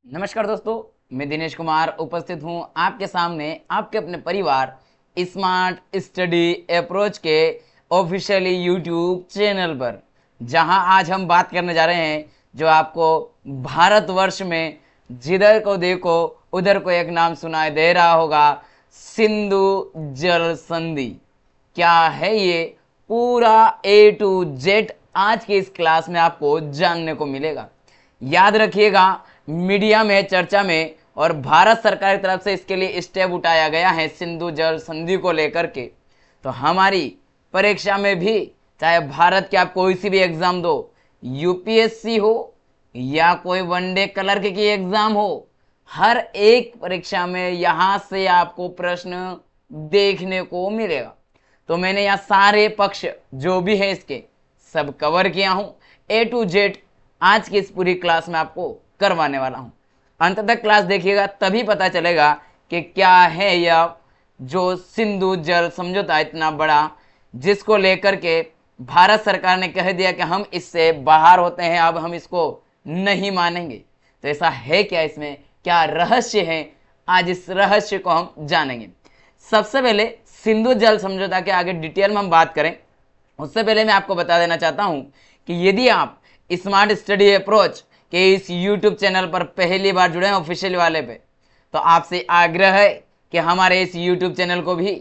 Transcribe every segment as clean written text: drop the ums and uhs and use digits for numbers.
नमस्कार दोस्तों, मैं दिनेश कुमार उपस्थित हूं आपके सामने आपके अपने परिवार स्मार्ट स्टडी अप्रोच के ऑफिशियली यूट्यूब चैनल पर, जहां आज हम बात करने जा रहे हैं जो आपको भारतवर्ष में जिधर को देखो उधर को एक नाम सुनाई दे रहा होगा, सिंधु जल संधि। क्या है ये पूरा ए टू जेड आज की इस क्लास में आपको जानने को मिलेगा। याद रखिएगा, मीडिया में चर्चा में और भारत सरकार की तरफ से इसके लिए स्टेप उठाया गया है सिंधु जल संधि को लेकर के। तो हमारी परीक्षा में भी, चाहे भारत के आप कोई सी भी एग्जाम दो, यूपीएससी हो या कोई वनडे क्लर्क की एग्जाम हो, हर एक परीक्षा में यहां से आपको प्रश्न देखने को मिलेगा। तो मैंने यहाँ सारे पक्ष जो भी है इसके सब कवर किया हूं। ए टू जेड आज की इस पूरी क्लास में आपको करवाने वाला हूं। अंत तक क्लास देखिएगा, तभी पता चलेगा कि क्या है यह जो सिंधु जल समझौता इतना बड़ा, जिसको लेकर के भारत सरकार ने कह दिया कि हम इससे बाहर होते हैं, अब हम इसको नहीं मानेंगे। तो ऐसा है क्या, इसमें क्या रहस्य है, आज इस रहस्य को हम जानेंगे। सबसे पहले सिंधु जल समझौता के आगे डिटेल में हम बात करें, उससे पहले मैं आपको बता देना चाहता हूं कि यदि आप स्मार्ट स्टडी अप्रोच के इस YouTube चैनल पर पहली बार जुड़े हैं ऑफिशियल वाले पे, तो आपसे आग्रह है कि हमारे इस YouTube चैनल को भी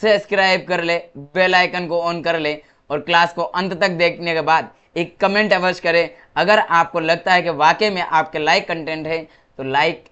सब्सक्राइब कर ले, बेल आइकन को ऑन कर ले और क्लास को अंत तक देखने के बाद एक कमेंट अवश्य करें। अगर आपको लगता है कि वाकई में आपके लाइक कंटेंट है तो लाइक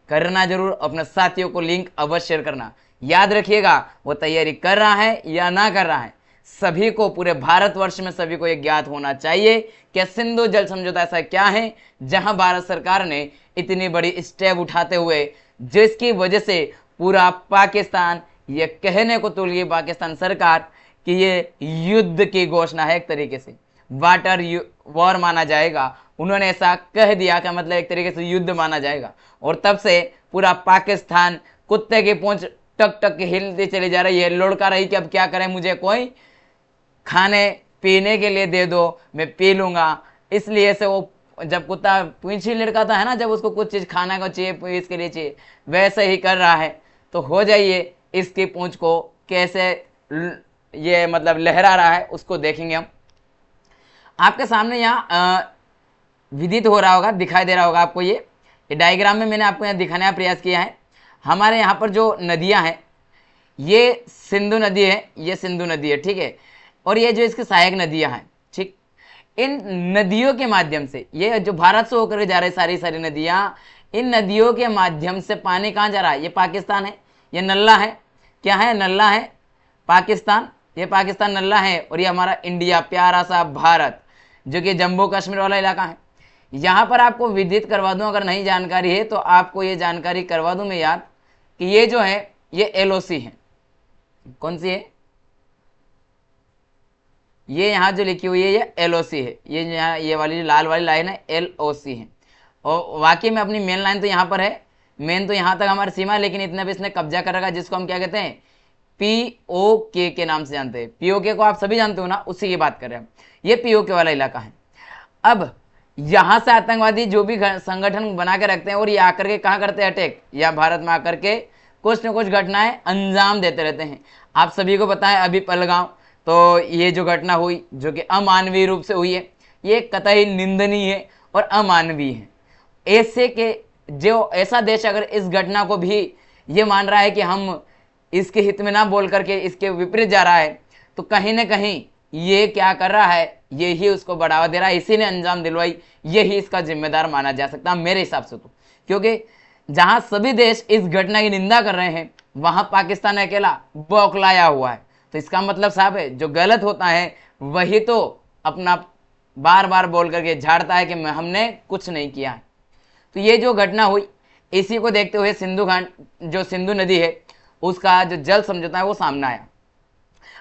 करना जरूर, अपने साथियों को लिंक अवश्य शेयर करना। याद रखिएगा, वो तैयारी कर रहा है या ना कर रहा है, सभी को, पूरे भारतवर्ष में सभी को ये ज्ञात होना चाहिए कि सिंधु जल समझौता ऐसा क्या है जहां भारत सरकार ने इतनी बड़ी स्टेप उठाते हुए, जिसकी वजह से पूरा पाकिस्तान, ये कहने को तुल गई पाकिस्तान सरकार कि ये युद्ध की घोषणा है, एक तरीके से वाटर वॉर माना जाएगा। उन्होंने ऐसा कह दिया कि मतलब एक तरीके से युद्ध माना जाएगा। और तब से पूरा पाकिस्तान कुत्ते की पूंछ टक टक हिलती चली जा रही है, लुढ़का रही कि अब क्या करें, मुझे कोई खाने पीने के लिए दे दो, मैं पी लूंगा। इसलिए से वो जब कुत्ता पूंछी लड़काता है ना, जब उसको कुछ चीज खाना को चाहिए, इसके लिए चाहिए, वैसे ही कर रहा है। तो हो जाइए, इसकी पूंछ को कैसे ये मतलब लहरा रहा है उसको देखेंगे हम। आपके सामने यहाँ विदित हो रहा होगा, दिखाई दे रहा होगा आपको, ये डायग्राम में मैंने आपको यहाँ दिखाने का प्रयास किया है। हमारे यहाँ पर जो नदियां हैं, ये सिंधु नदी है, ये सिंधु नदी है, ठीक है, और ये जो इसकी सहायक नदियां हैं, ठीक, इन नदियों के माध्यम से, ये जो भारत से होकर जा रही सारी सारी नदियां, इन नदियों के माध्यम से पानी कहाँ जा रहा है, ये पाकिस्तान है, ये नल्ला है, क्या है, नल्ला है पाकिस्तान, ये पाकिस्तान नल्ला है, और ये हमारा इंडिया प्यारा सा भारत जो कि जम्मू कश्मीर वाला इलाका है। यहाँ पर आपको विदित करवा दूं, अगर नहीं जानकारी है तो आपको ये जानकारी करवा दूं मैं याद, कि ये जो है ये एलओसी है। कौन सी है, ये यहाँ जो लिखी हुई है ये एलओसी है, ये यहाँ ये वाली जो लाल वाली लाइन है एलओसी है। और वाकई में अपनी मेन लाइन तो यहाँ पर है, मेन तो यहाँ तक हमारी सीमा है, लेकिन इतना भी इसने कब्जा कर रखा, जिसको हम क्या कहते हैं, पीओके के नाम से जानते हैं। पीओके को आप सभी जानते हो ना, उसी की बात कर रहे हैं। ये पीओके वाला इलाका है। अब यहाँ से आतंकवादी जो भी संगठन बना के रखते हैं, और ये आकर के कहाँ करते हैं अटैक, या भारत में आकर के कुछ न कुछ घटनाएं अंजाम देते रहते हैं। आप सभी को पता है अभी पहलगांव, तो ये जो घटना हुई जो कि अमानवीय रूप से हुई है, ये कतई निंदनीय है और अमानवीय है। ऐसे के जो ऐसा देश अगर इस घटना को भी ये मान रहा है कि हम इसके हित में ना बोल करके इसके विपरीत जा रहा है, तो कहीं ना कहीं ये क्या कर रहा है, यही उसको बढ़ावा दे रहा है, इसी ने अंजाम दिलवाई, यही इसका जिम्मेदार माना जा सकता है मेरे हिसाब से। तो क्योंकि जहां सभी देश इस घटना की निंदा कर रहे हैं, वहां पाकिस्तान अकेला बौखलाया हुआ है। तो इसका मतलब साहब है, जो गलत होता है वही तो अपना बार बार बोल करके झाड़ता है कि हमने कुछ नहीं किया है। तो ये जो घटना हुई, इसी को देखते हुए सिंधु घाट, जो सिंधु नदी है, उसका जो जल समझौता है वो सामने आया।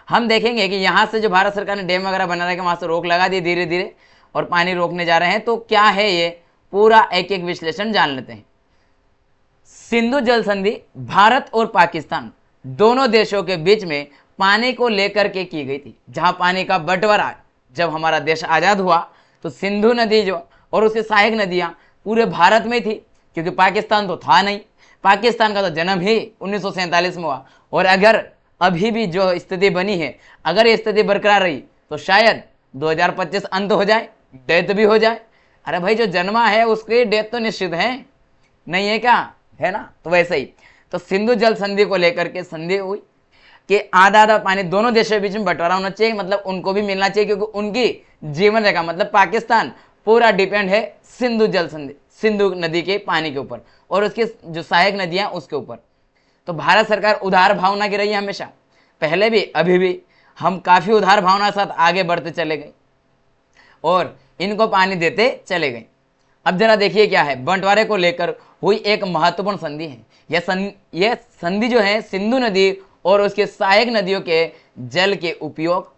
हम देखेंगे कि यहाँ से जो भारत सरकार ने डैम वगैरह बना रहा है, वहां से रोक लगा दी धीरे धीरे, और पानी रोकने जा रहे हैं। तो क्या है ये पूरा एक एक विश्लेषण जान लेते हैं। सिंधु जल संधि भारत और पाकिस्तान दोनों देशों के बीच में पानी को लेकर के की गई थी। जहां पानी का बंटवारा, जब हमारा देश आजाद हुआ तो सिंधु नदी जो और उसकी सहायक नदियां पूरे भारत में थी, क्योंकि पाकिस्तान तो था नहीं, पाकिस्तान का तो जन्म ही 1947 में हुआ। और अगर अभी भी जो स्थिति बनी है, अगर ये स्थिति बरकरार रही तो शायद 2025 अंत हो जाए, डेथ भी हो जाए। अरे भाई, जो जन्मा है उसकी डेथ तो निश्चित है, नहीं है क्या, है ना। तो वैसे ही तो सिंधु जल संधि को लेकर के संधि हुई कि आधा आधा पानी दोनों देशों के बीच में बंटवारा होना चाहिए, मतलब उनको भी मिलना चाहिए, क्योंकि उनकी जीवन रेखा मतलब पाकिस्तान पूरा डिपेंड है सिंधु जल संधि, सिंधु नदी के पानी के ऊपर और उसकी जो सहायक नदियां उसके ऊपर। तो भारत सरकार उदार भावना की रही है हमेशा, पहले भी अभी भी हम काफी उदार भावना के साथ आगे बढ़ते चले गए और इनको पानी देते चले गए। अब जरा देखिए क्या है, बंटवारे को लेकर हुई एक महत्वपूर्ण संधि है। यह संधि जो है सिंधु नदी और उसके सहायक नदियों के जल के उपयोग,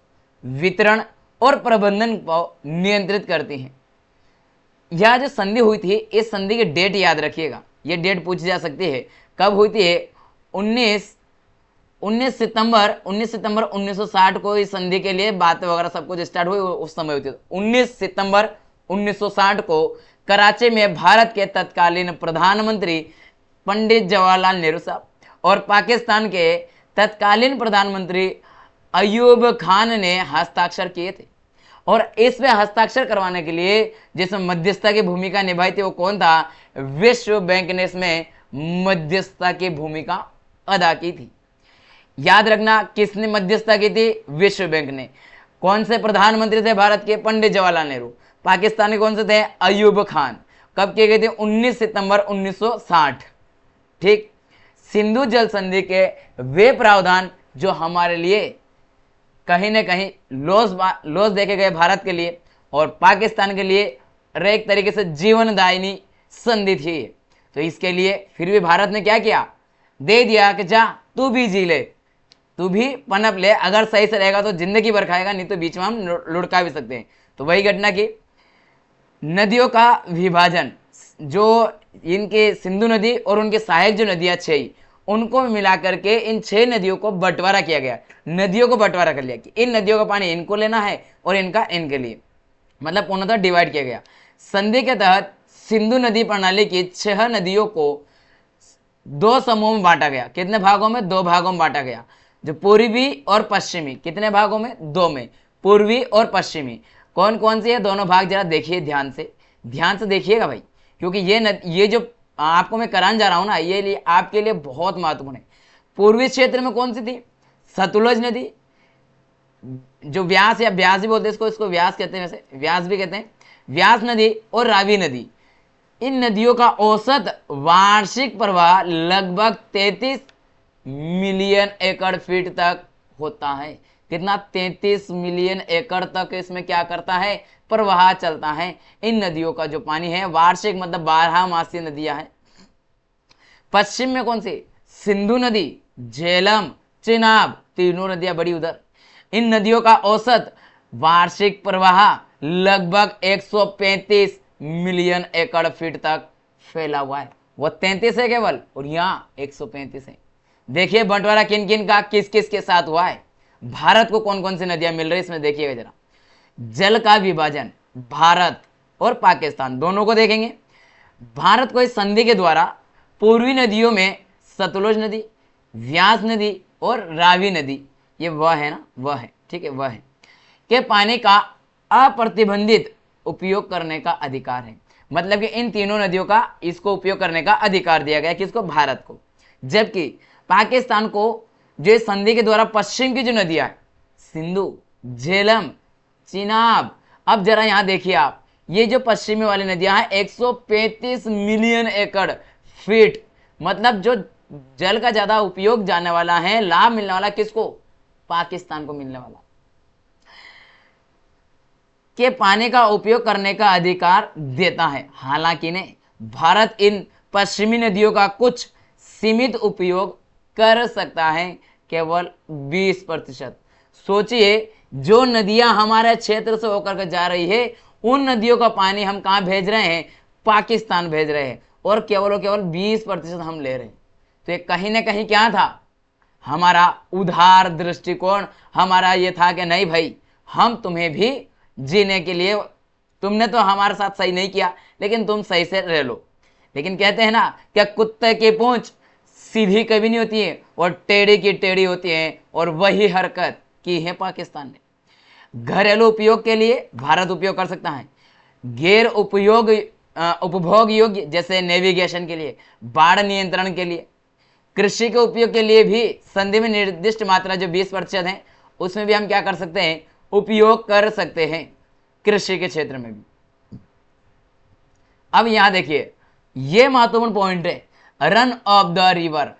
वितरण और प्रबंधन को नियंत्रित करती है। यह जो संधि हुई थी, इस संधि की डेट याद रखिएगा, यह डेट पूछी जा सकती है, कब हुई थी? 19 सितंबर 1960 को इस संधि के लिए बातें वगैरह सब कुछ स्टार्ट हुई, उस समय हुई थी। 19 सितंबर 1960 को कराची में भारत के तत्कालीन प्रधानमंत्री पंडित जवाहरलाल नेहरू साहब और पाकिस्तान के तत्कालीन प्रधानमंत्री अयूब खान ने हस्ताक्षर किए थे। और इसमें हस्ताक्षर करवाने के लिए जिसमें मध्यस्थता की भूमिका निभाई थी वो कौन था? विश्व बैंक ने इसमें मध्यस्थता की भूमिका अदा की थी। याद रखना, किसने मध्यस्थता की थी? विश्व बैंक ने। कौन से प्रधानमंत्री थे भारत के? पंडित जवाहरलाल नेहरू। पाकिस्तान के कौन से थे? अयूब खान। कब किए गए थे? 19 सितंबर 1960। ठीक। सिंधु जल संधि के वे प्रावधान जो हमारे लिए कहीं ना कहीं लॉस देखे गए भारत के लिए और पाकिस्तान के लिए एक तरीके से जीवनदायिनी संधि थी। तो इसके लिए फिर भी भारत ने क्या किया? दे दिया कि जा तू भी जी ले, तू भी पनप ले, अगर सही से रहेगा तो जिंदगी भर खाएगा, नहीं तो बीच में हम लुढ़का भी सकते हैं। तो वही घटना की नदियों का विभाजन, जो इनके सिंधु नदी और उनके सहायक जो नदियां 6 उनको मिला करके इन 6 नदियों को बंटवारा किया गया। नदियों को बंटवारा कर लिया कि इन नदियों का पानी इनको लेना है और इनका इनके लिए, मतलब पूर्णतः डिवाइड किया गया। संधि के तहत सिंधु नदी प्रणाली की 6 नदियों को 2 समूह में बांटा गया। कितने भागों में? 2 भागों में बांटा गया, जो पूर्वी और पश्चिमी। कितने भागों में? 2 में, पूर्वी और पश्चिमी। कौन कौन से ये दोनों भाग जरा देखिए, ध्यान से देखिएगा भाई, क्योंकि ये जो आपको मैं कराने जा रहा हूं ना, ये आपके लिए बहुत महत्वपूर्ण है। पूर्वी क्षेत्र में कौन सी थी? सतलुज नदी, जो व्यास या ब्यास भी बोलते हैं इसको व्यास कहते हैं, वैसे व्यास भी कहते हैं, व्यास नदी और रावी नदी। इन नदियों का औसत वार्षिक प्रवाह लगभग 33 मिलियन एकड़ फीट तक होता है। कितना? 33 मिलियन एकड़ तक इसमें क्या करता है? प्रवाह चलता है। इन नदियों का जो पानी है वार्षिक मतलब 12 मासीय नदियां हैं। पश्चिम में कौन सी? सिंधु नदी, झेलम, चिनाब, तीनों नदियां बड़ी उधर। इन नदियों का औसत वार्षिक प्रवाह लगभग 135 मिलियन एकड़ फीट तक फैला हुआ है। वो 33 है केवल और यहाँ 135 है। देखिए बंटवारा किन किन का किस किस के साथ हुआ है, भारत को कौन कौन सी नदियां मिल रही है इसमें देखिएगा जरा। जल का विभाजन भारत और पाकिस्तान दोनों को देखेंगे। भारत को इस संधि के द्वारा पूर्वी नदियों में सतलुज नदी, व्यास नदी और रावी नदी, ये वह है ना, वह है, ठीक है, वह है के पानी का अप्रतिबंधित उपयोग करने का अधिकार है। मतलब कि इन तीनों नदियों का इसको उपयोग करने का अधिकार दिया गया, किसको? भारत को। जबकि पाकिस्तान को जो संधि के द्वारा पश्चिम की जो नदियां है, सिंधु, झेलम, चिनाब, अब जरा यहां देखिए आप, ये जो पश्चिमी वाली नदियां हैं 135 मिलियन एकड़ फीट, मतलब जो जल का ज्यादा उपयोग जाने वाला है, लाभ मिलने वाला किसको? पाकिस्तान को मिलने वाला, के पानी का उपयोग करने का अधिकार देता है। हालांकि ने भारत इन पश्चिमी नदियों का कुछ सीमित उपयोग कर सकता है, केवल 20%। सोचिए, जो नदियां हमारे क्षेत्र से होकर के जा रही है उन नदियों का पानी हम कहां भेज रहे हैं? पाकिस्तान भेज रहे हैं, और केवल 20% हम ले रहे हैं। तो ये कहीं ना कहीं क्या था? हमारा उदार दृष्टिकोण, हमारा ये था कि नहीं भाई, हम तुम्हें भी जीने के लिए, तुमने तो हमारे साथ सही नहीं किया लेकिन तुम सही से रह लो। लेकिन कहते हैं ना क्या कुत्ते की पूंछ सीधी कभी नहीं होती है और टेढ़ी की टेढ़ी होती है, और वही हरकत की है पाकिस्तान ने। घरेलू उपयोग के लिए भारत उपयोग कर सकता है, गैर उपयोग उपभोग योग्य जैसे नेविगेशन के लिए, बाढ़ नियंत्रण के लिए, कृषि के उपयोग के लिए भी संधि में निर्दिष्ट मात्रा जो 20% है उसमें भी हम क्या कर सकते हैं, उपयोग कर सकते हैं, कृषि के क्षेत्र में भी। अब यहां देखिए ये महत्वपूर्ण पॉइंट है, रन ऑफ द रिवर,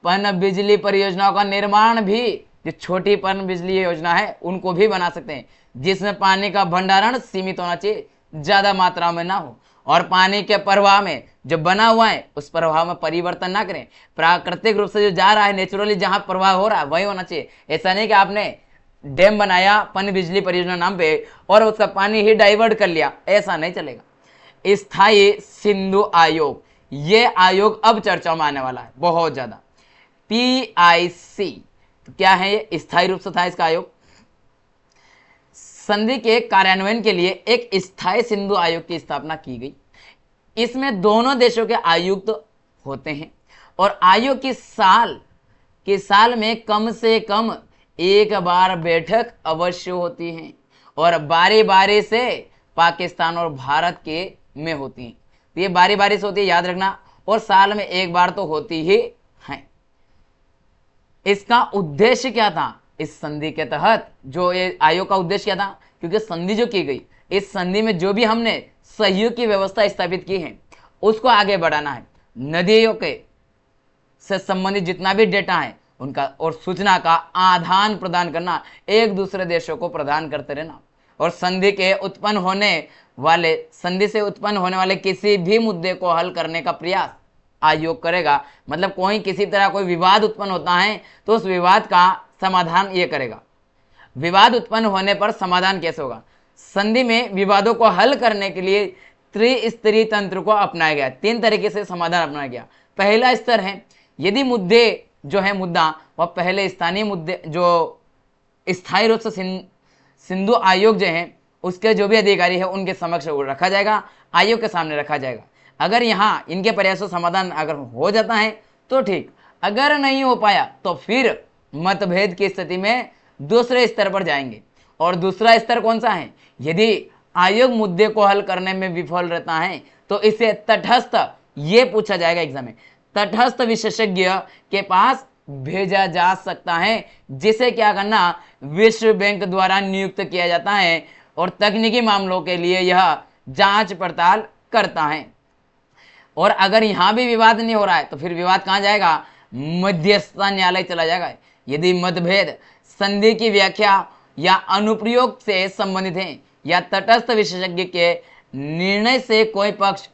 पन बिजली परियोजनाओं का निर्माण भी, जो छोटी पन बिजली योजना है उनको भी बना सकते हैं, जिसमें पानी का भंडारण सीमित होना चाहिए, ज्यादा मात्रा में ना हो, और पानी के प्रवाह में जो बना हुआ है उस प्रवाह में परिवर्तन ना करें, प्राकृतिक रूप से जो जा रहा है नेचुरली जहां प्रवाह हो रहा है वही होना चाहिए। ऐसा नहीं कि आपने डैम बनाया पन बिजली परियोजना नाम पे और उसका पानी ही डाइवर्ट कर लिया, ऐसा नहीं चलेगा। स्थायी सिंधु आयोग, ये आयोग अब चर्चा में आने वाला है बहुत ज्यादा। PIC तो क्या है ये, स्थायी रूप से था इसका आयोग। संधि के कार्यान्वयन के लिए एक स्थायी सिंधु आयोग की स्थापना की गई। इसमें दोनों देशों के आयुक्त होते हैं और आयोग की साल में कम से कम एक बार बैठक अवश्य होती है और बारी बारी से पाकिस्तान और भारत के में होती है। तो ये बारी बारी से होती है, याद रखना, और साल में एक बार तो होती ही है। इसका उद्देश्य क्या था इस संधि के तहत, जो ये आयोग का उद्देश्य क्या था, क्योंकि संधि जो की गई, इस संधि में जो भी हमने सहयोग की व्यवस्था स्थापित की है उसको आगे बढ़ाना है, नदियों के से संबंधित जितना भी डेटा है उनका और सूचना का आदान प्रदान करना, एक दूसरे देशों को प्रदान करते रहना, और संधि से उत्पन्न होने वाले किसी भी मुद्दे को हल करने का प्रयास आयोग करेगा। मतलब किसी तरह कोई विवाद उत्पन्न होता है तो उस विवाद का समाधान ये करेगा। विवाद उत्पन्न होने पर समाधान कैसे होगा, संधि में विवादों को हल करने के लिए त्रिस्तरीय तंत्र को अपनाया गया, 3 तरीके से समाधान अपनाया गया। पहला स्तर है, यदि मुद्दे जो है मुद्दा वह पहले स्थानीय मुद्दे जो स्थायी रूप से सिंधु आयोग जो है उसके जो भी अधिकारी है उनके समक्ष रखा जाएगा, आयोग के सामने रखा जाएगा। अगर यहाँ इनके प्रयासों समाधान अगर हो जाता है तो ठीक, अगर नहीं हो पाया तो फिर मतभेद की स्थिति में दूसरे स्तर पर जाएंगे। और दूसरा स्तर कौन सा है, यदि आयोग मुद्दे को हल करने में विफल रहता है तो इसे तटस्थ, ये पूछा जाएगा एग्जाम में, तटस्थ विशेषज्ञ के पास भेजा जा सकता है, जिसे क्या करना, विश्व बैंक द्वारा नियुक्त किया जाता है और तकनीकी मामलों के लिए यह जांच पड़ताल करता है। और अगर यहां भी विवाद नहीं हो रहा है तो फिर विवाद कहां जाएगा, मध्यस्थता न्यायालय चला जाएगा। यदि मतभेद संधि की व्याख्या या अनुप्रयोग से संबंधित है या तटस्थ विशेषज्ञ के निर्णय से कोई पक्ष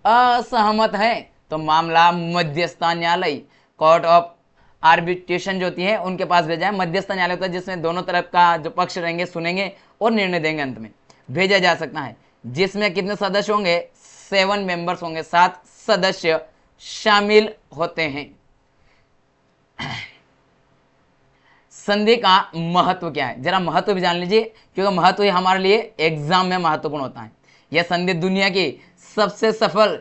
असहमत है तो मामला मध्यस्थता न्यायालय, कोर्ट ऑफ आर्बिट्रेशन जो होती है उनके पास भेजा है। मध्यस्थ न्यायालय होता है जिसमें दोनों तरफ का जो पक्ष रहेंगे सुनेंगे और निर्णय देंगे, अंत में भेजा जा सकता है। जिसमें कितने सदस्य होंगे, 7 मेंबर्स होंगे, 7 सदस्य शामिल होते हैं। संधि का महत्व क्या है, जरा महत्व भी जान लीजिए, क्योंकि महत्व ही हमारे लिए एग्जाम में महत्वपूर्ण होता है। यह संधि दुनिया की सबसे सफल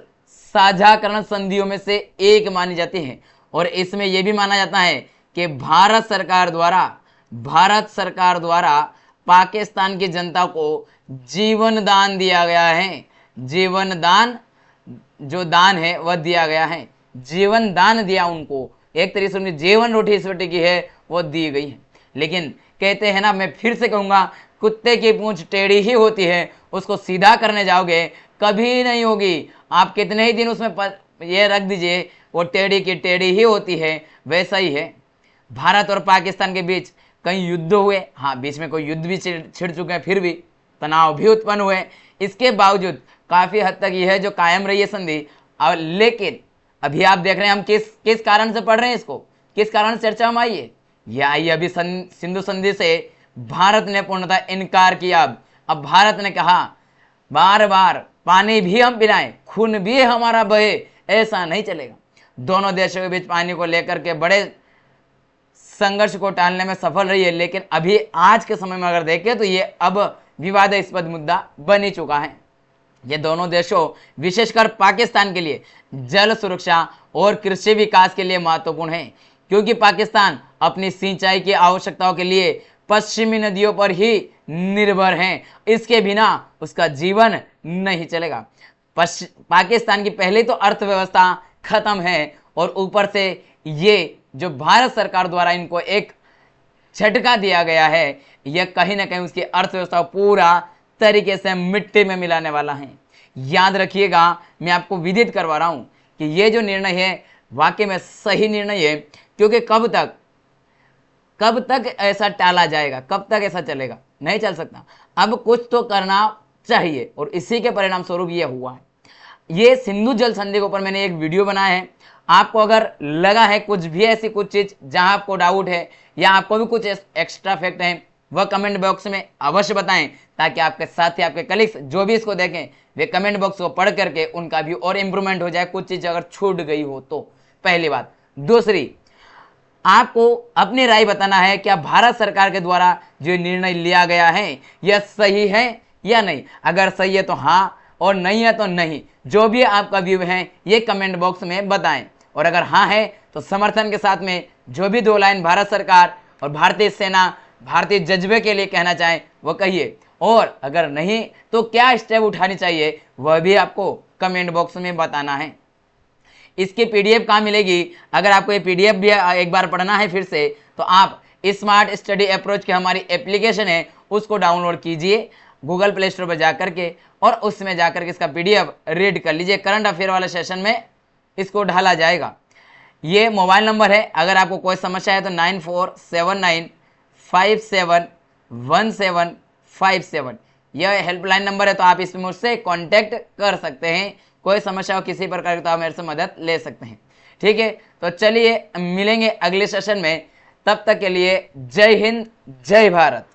साझाकरण संधियों में से एक मानी जाती है और इसमें यह भी माना जाता है कि भारत सरकार द्वारा पाकिस्तान की जनता को जीवन दान दिया गया है। जीवन दान जो दान है वह दिया गया है, जीवन दान दिया उनको, एक तरीके से उन्हें जीवन रोटी इस रोटी की है वो दी गई है। लेकिन कहते हैं ना, मैं फिर से कहूंगा, कुत्ते की पूंछ टेढ़ी ही होती है, उसको सीधा करने जाओगे कभी नहीं होगी। आप कितने ही दिन उसमें ये रख दीजिए, वो टेढ़ी की टेढ़ी ही होती है। वैसा ही है, भारत और पाकिस्तान के बीच कई युद्ध हुए, हाँ बीच में कोई युद्ध भी छिड़ चुके हैं, फिर भी तनाव भी उत्पन्न हुए, इसके बावजूद काफी हद तक यह है जो कायम रही है संधि। लेकिन अभी आप देख रहे हैं हम किस कारण से पढ़ रहे हैं इसको, किस कारण चर्चा में आई है, यह आई अभी सिंधु संधि से भारत ने पूर्णतः इनकार किया। अब भारत ने कहा बार बार पानी भी हम पिलाएं, खून भी हमारा बहे, ऐसा नहीं चलेगा। दोनों देशों के बीच पानी को लेकर के बड़े संघर्ष को टालने में सफल रही है, लेकिन अभी आज के समय में अगर देखें तो ये अब विवादास्पद मुद्दा बन ही चुका है। ये दोनों देशों विशेषकर पाकिस्तान के लिए जल सुरक्षा और कृषि विकास के लिए महत्वपूर्ण है, क्योंकि पाकिस्तान अपनी सिंचाई की आवश्यकताओं के लिए पश्चिमी नदियों पर ही निर्भर है। इसके बिना उसका जीवन नहीं चलेगा। पाकिस्तान की पहले तो अर्थव्यवस्था खत्म है और ऊपर से ये जो भारत सरकार द्वारा इनको एक झटका दिया गया है, यह कहीं ना कहीं उसकी अर्थव्यवस्था पूरा तरीके से मिट्टी में मिलाने वाला है। याद रखिएगा, मैं आपको विदित करवा रहा हूं कि ये जो निर्णय है वाकई में सही निर्णय है, क्योंकि कब तक ऐसा टाला जाएगा, कब तक ऐसा चलेगा, नहीं चल सकता। अब कुछ तो करना चाहिए और इसी के परिणाम स्वरूप ये हुआ है। ये सिंधु जल संधि के ऊपर मैंने एक वीडियो बनाया है। आपको अगर लगा है कुछ भी ऐसी कुछ चीज जहां आपको डाउट है या आपको भी कुछ एक्स्ट्रा फैक्ट है, वह कमेंट बॉक्स में अवश्य बताएं, ताकि आपके साथी, आपके कलीग्स जो भी इसको देखें, वे कमेंट बॉक्स को पढ़ करके उनका भी और इंप्रूवमेंट हो जाए, कुछ चीज अगर छूट गई हो तो। पहली बात। दूसरी, आपको अपनी राय बताना है, क्या भारत सरकार के द्वारा जो निर्णय लिया गया है यह सही है या नहीं। अगर सही है तो हाँ, और नहीं है तो नहीं। जो भी आपका व्यू है ये कमेंट बॉक्स में बताएं, और अगर हाँ है तो समर्थन के साथ में जो भी दो लाइन भारत सरकार और भारतीय सेना, भारतीय जज्बे के लिए कहना चाहें वो कहिए, और अगर नहीं तो क्या स्टेप उठानी चाहिए वह भी आपको कमेंट बॉक्स में बताना है। इसकी पीडीएफ कहाँ मिलेगी? अगर आपको ये पीडीएफ भी एक बार पढ़ना है फिर से, तो आप स्मार्ट स्टडी अप्रोच की हमारी एप्लीकेशन है उसको डाउनलोड कीजिए गूगल प्ले स्टोर पर जाकर के, और उसमें जाकर के इसका पीडीएफ रीड कर लीजिए। करंट अफेयर वाले सेशन में इसको ढाला जाएगा। ये मोबाइल नंबर है, अगर आपको कोई समस्या है तो 9479571757 यह हेल्पलाइन नंबर है, तो आप इसमें मुझसे कांटेक्ट कर सकते हैं। कोई समस्या हो किसी प्रकार की तो आप मेरे से मदद ले सकते हैं। ठीक है, तो चलिए मिलेंगे अगले सेशन में। तब तक के लिए जय हिंद, जय भारत।